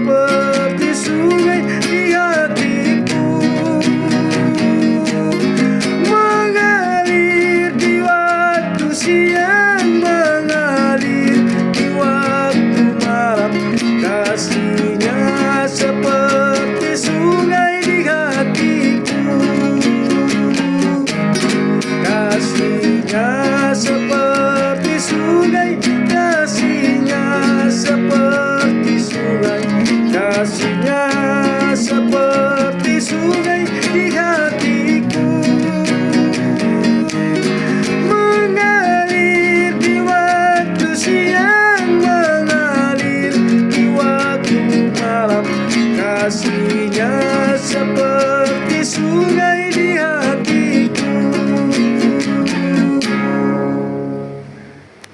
seperti sungai di hatiku, mengalir di waktu siang, mengalir di waktu malam. Kasihnya seperti sungai di hatiku, kasihnya seperti sungai, kasihnya seperti sungai, kasihnya seperti sungai di hatiku, mengalir di waktu siang, mengalir di waktu malam. Kasihnya seperti